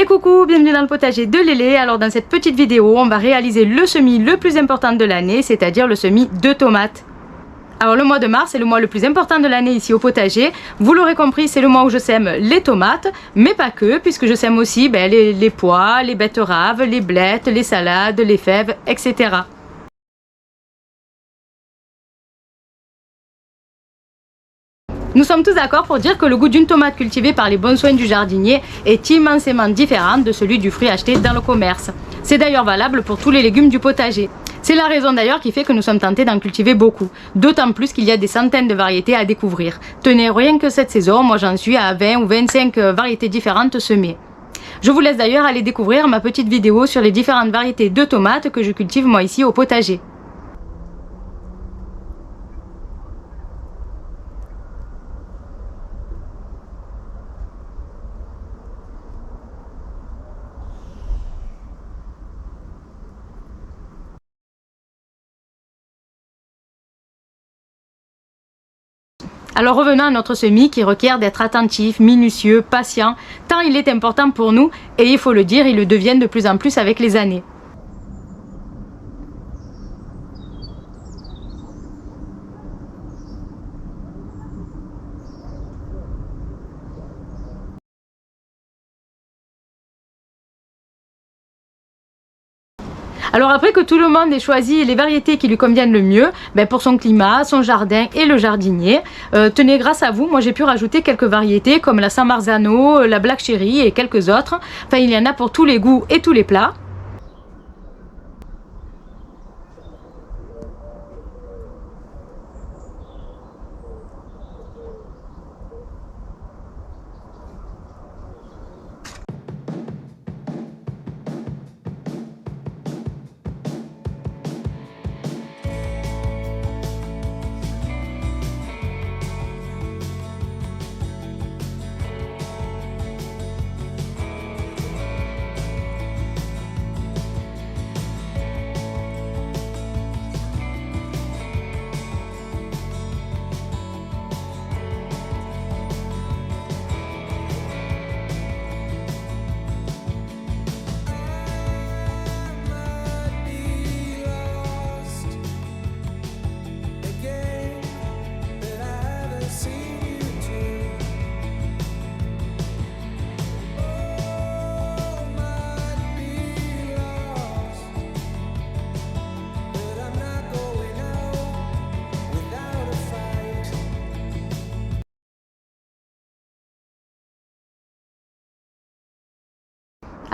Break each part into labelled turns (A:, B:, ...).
A: Et coucou, bienvenue dans le potager de Lélé. Alors dans cette petite vidéo, on va réaliser le semis le plus important de l'année, c'est-à-dire le semis de tomates. Alors le mois de mars est le mois le plus important de l'année ici au potager. Vous l'aurez compris, c'est le mois où je sème les tomates, mais pas que, puisque je sème aussi les pois, les betteraves, les blettes, les salades, les fèves, etc. Nous sommes tous d'accord pour dire que le goût d'une tomate cultivée par les bons soins du jardinier est immensément différent de celui du fruit acheté dans le commerce. C'est d'ailleurs valable pour tous les légumes du potager. C'est la raison d'ailleurs qui fait que nous sommes tentés d'en cultiver beaucoup, d'autant plus qu'il y a des centaines de variétés à découvrir. Tenez, rien que cette saison, moi j'en suis à 20 ou 25 variétés différentes semées. Je vous laisse d'ailleurs aller découvrir ma petite vidéo sur les différentes variétés de tomates que je cultive moi ici au potager. Alors revenons à notre semis qui requiert d'être attentif, minutieux, patient, tant il est important pour nous et il faut le dire, il le devient de plus en plus avec les années. Alors après que tout le monde ait choisi les variétés qui lui conviennent le mieux, pour son climat, son jardin et le jardinier, tenez, grâce à vous, moi j'ai pu rajouter quelques variétés comme la San Marzano, la Black Cherry et quelques autres. Enfin, il y en a pour tous les goûts et tous les plats.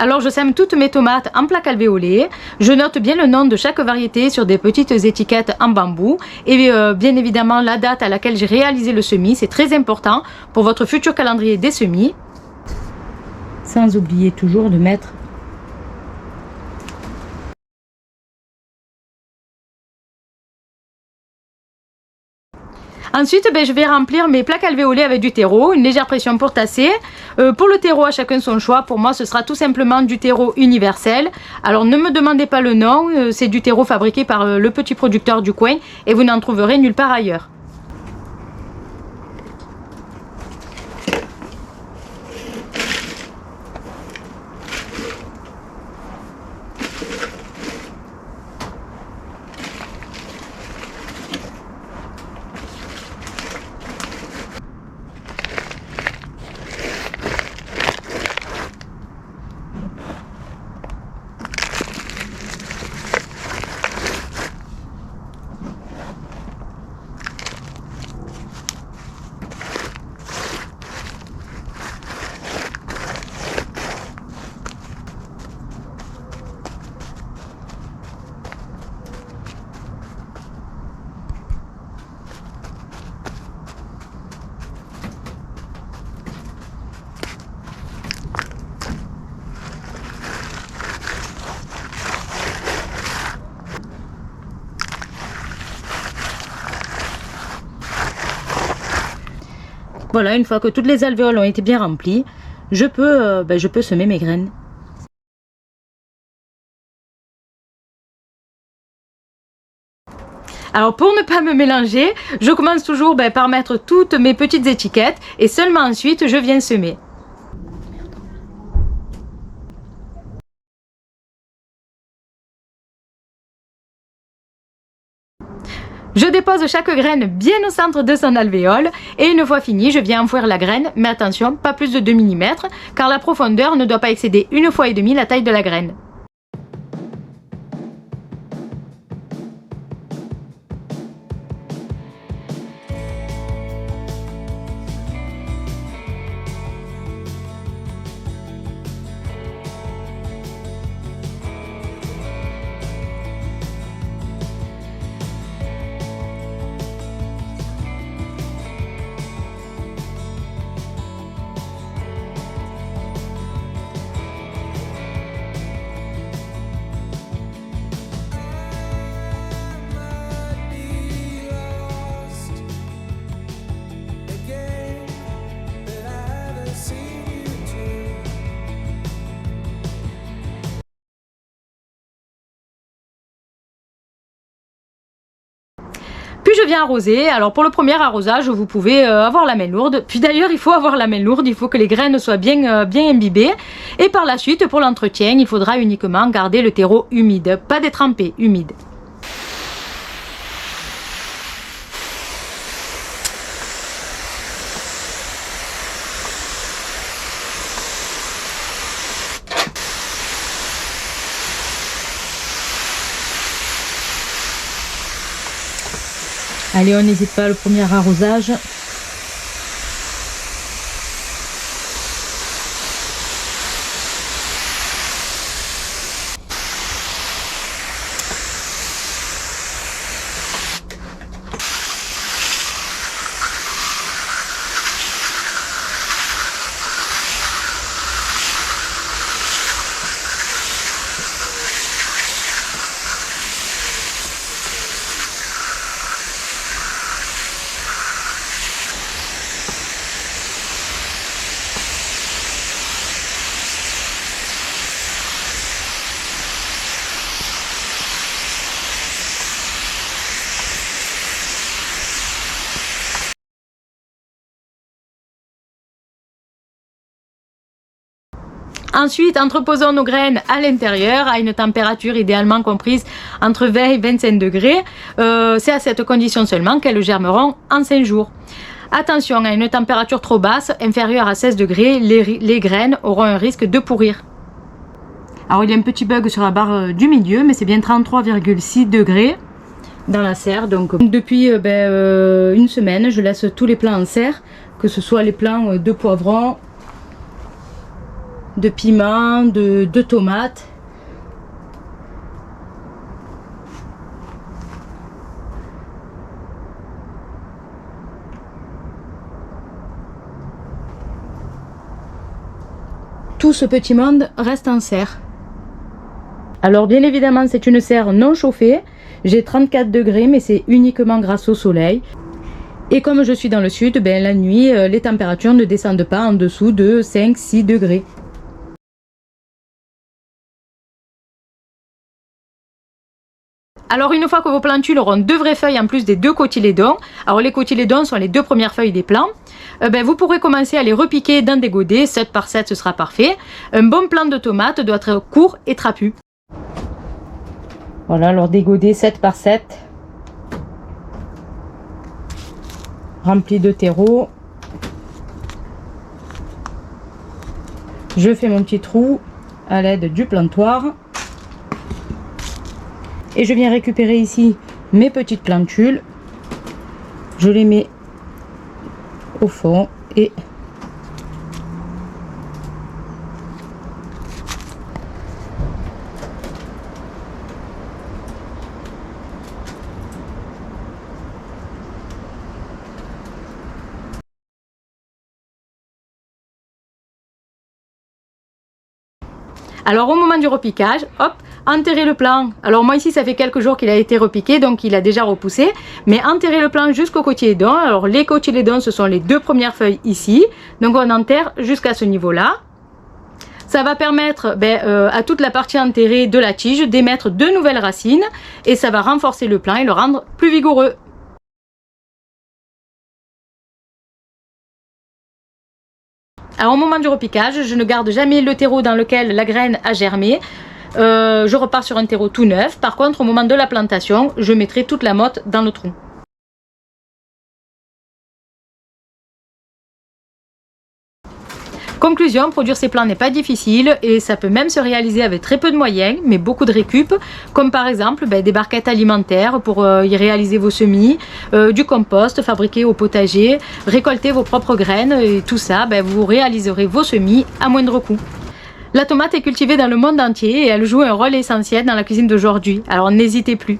A: Alors je sème toutes mes tomates en plaque alvéolée, je note bien le nom de chaque variété sur des petites étiquettes en bambou et bien évidemment la date à laquelle j'ai réalisé le semis, c'est très important pour votre futur calendrier des semis. Sans oublier toujours de mettre Ensuite, je vais remplir mes plaques alvéolées avec du terreau, une légère pression pour tasser. Pour le terreau, à chacun son choix. Pour moi, ce sera tout simplement du terreau universel. Alors, ne me demandez pas le nom. C'est du terreau fabriqué par le petit producteur du coin et vous n'en trouverez nulle part ailleurs. Voilà, une fois que toutes les alvéoles ont été bien remplies, je peux semer mes graines. Alors pour ne pas me mélanger, je commence toujours par mettre toutes mes petites étiquettes et seulement ensuite je viens semer. pose chaque graine bien au centre de son alvéole et une fois fini, je viens enfouir la graine, mais attention, pas plus de 2 mm car la profondeur ne doit pas excéder 1,5 fois la taille de la graine. Puis je viens arroser. Alors pour le premier arrosage, vous pouvez avoir la main lourde. Puis d'ailleurs, il faut avoir la main lourde, il faut que les graines soient bien imbibées. Et par la suite, pour l'entretien, il faudra uniquement garder le terreau humide, pas détrempé, humide. Allez, on n'hésite pas, le premier arrosage. Ensuite, entreposons nos graines à l'intérieur à une température idéalement comprise entre 20 et 25 degrés. C'est à cette condition seulement qu'elles germeront en 5 jours. Attention, à une température trop basse, inférieure à 16 degrés, les graines auront un risque de pourrir. Alors il y a un petit bug sur la barre du milieu, mais c'est bien 33,6 degrés dans la serre. Donc depuis une semaine, je laisse tous les plants en serre, que ce soit les plants de poivrons, de piment, de tomates. Tout ce petit monde reste en serre. Alors bien évidemment c'est une serre non chauffée. J'ai 34 degrés mais c'est uniquement grâce au soleil. Et comme je suis dans le sud, la nuit les températures ne descendent pas en dessous de 5-6 degrés. Alors une fois que vos plantules auront 2 vraies feuilles en plus des 2 cotylédons, alors les cotylédons sont les 2 premières feuilles des plants, vous pourrez commencer à les repiquer dans des godets, 7 par 7 ce sera parfait. Un bon plant de tomates doit être court et trapu. Voilà, alors des godets 7 par 7, remplis de terreau. Je fais mon petit trou à l'aide du plantoir. Et je viens récupérer ici mes petites plantules. Je les mets au fond et alors au moment du repiquage, hop, enterrez le plant. Alors moi ici ça fait quelques jours qu'il a été repiqué, donc il a déjà repoussé. Mais enterrez le plant jusqu'au cotylédon. Alors les cotylédons ce sont les 2 premières feuilles ici. Donc on enterre jusqu'à ce niveau-là. Ça va permettre à toute la partie enterrée de la tige d'émettre de nouvelles racines. Et ça va renforcer le plant et le rendre plus vigoureux. Alors au moment du repiquage, je ne garde jamais le terreau dans lequel la graine a germé. Je repars sur un terreau tout neuf. Par contre, au moment de la plantation, je mettrai toute la motte dans le trou. Conclusion, produire ces plants n'est pas difficile et ça peut même se réaliser avec très peu de moyens, mais beaucoup de récup, comme par exemple des barquettes alimentaires pour y réaliser vos semis, du compost fabriqué au potager, récolter vos propres graines et tout ça, vous réaliserez vos semis à moindre coût. La tomate est cultivée dans le monde entier et elle joue un rôle essentiel dans la cuisine d'aujourd'hui, alors n'hésitez plus.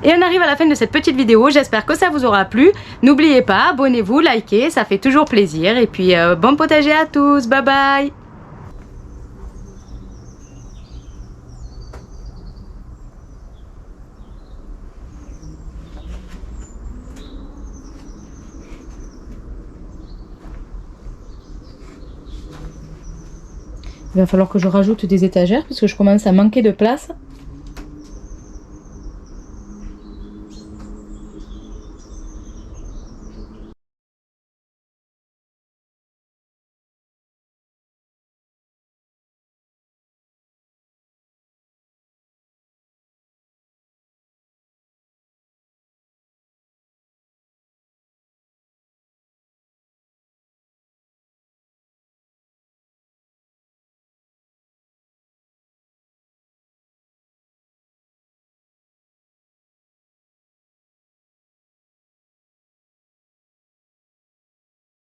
A: Et on arrive à la fin de cette petite vidéo, j'espère que ça vous aura plu. N'oubliez pas, abonnez-vous, likez, ça fait toujours plaisir. Et puis bon potager à tous, bye bye. Il va falloir que je rajoute des étagères parce que je commence à manquer de place.